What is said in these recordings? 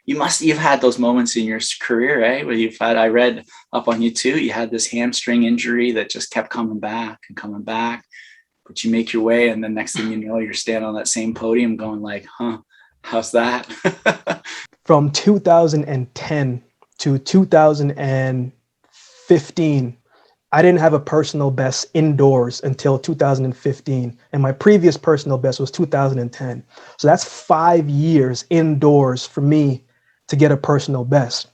you've had those moments in your career, eh? Where I read up on you too, you had this hamstring injury that just kept coming back and coming back, but you make your way. And then next thing you know, you're standing on that same podium going like, huh, how's that? From 2010 to 2015, I didn't have a personal best indoors until 2015. And my previous personal best was 2010. So that's 5 years indoors for me to get a personal best.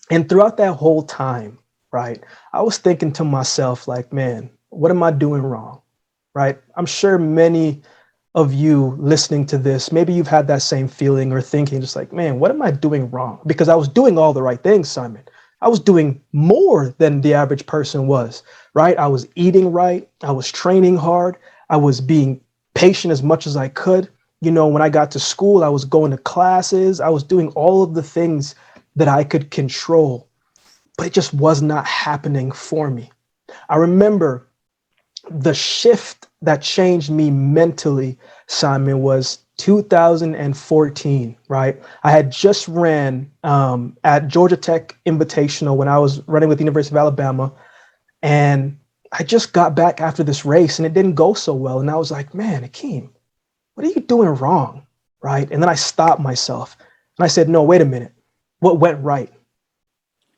And throughout that whole time, right, I was thinking to myself, like, man, what am I doing wrong? Right? I'm sure many of you listening to this, maybe you've had that same feeling or thinking just like, man, what am I doing wrong? Because I was doing all the right things, Simon. I was doing more than the average person was, right? I was eating right. I was training hard. I was being patient as much as I could. You know, when I got to school, I was going to classes. I was doing all of the things that I could control, but it just was not happening for me. I remember the shift that changed me mentally, Simon, was 2014, right? I had just ran at Georgia Tech Invitational when I was running with the University of Alabama. And I just got back after this race and it didn't go so well. And I was like, man, Akeem, what are you doing wrong? Right? And then I stopped myself and I said, no, wait a minute. What went right?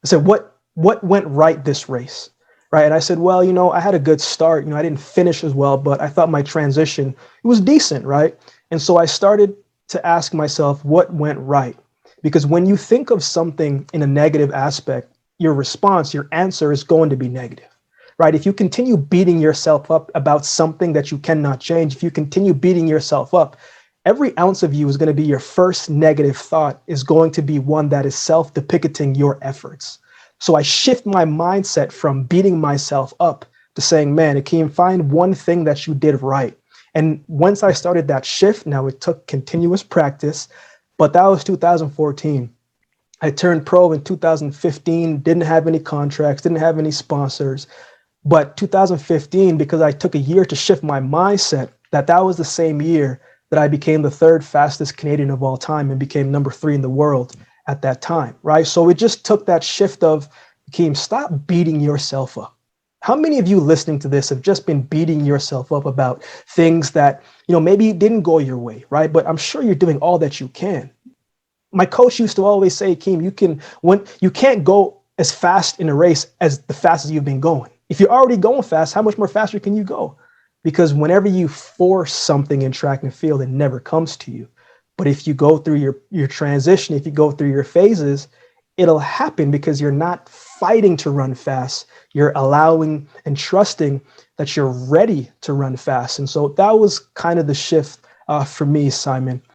I said, what went right this race? Right. And I said, well, you know, I had a good start. You know, I didn't finish as well, but I thought my transition, it was decent. Right. And so I started to ask myself what went right, because when you think of something in a negative aspect, your response, your answer is going to be negative. Right. If you continue beating yourself up about something that you cannot change, if you continue beating yourself up, every ounce of you is going to be your first negative thought is going to be one that is self-depicting your efforts. So I shift my mindset from beating myself up to saying, man, Akeem, find one thing that you did right. And once I started that shift, now it took continuous practice, but that was 2014. I turned pro in 2015, didn't have any contracts, didn't have any sponsors. But 2015, because I took a year to shift my mindset, that was the same year that I became the third fastest Canadian of all time and became number 3 in the world at that time, right? So it just took that shift of, Akeem, stop beating yourself up. How many of you listening to this have just been beating yourself up about things that, you know, maybe didn't go your way, right? But I'm sure you're doing all that you can. My coach used to always say, Akeem, you can't go as fast in a race as the fastest you've been going. If you're already going fast, how much more faster can you go? Because whenever you force something in track and field, it never comes to you. But if you go through your transition, if you go through your phases, it'll happen because you're not fighting to run fast. You're allowing and trusting that you're ready to run fast. And so that was kind of the shift for me, Simon.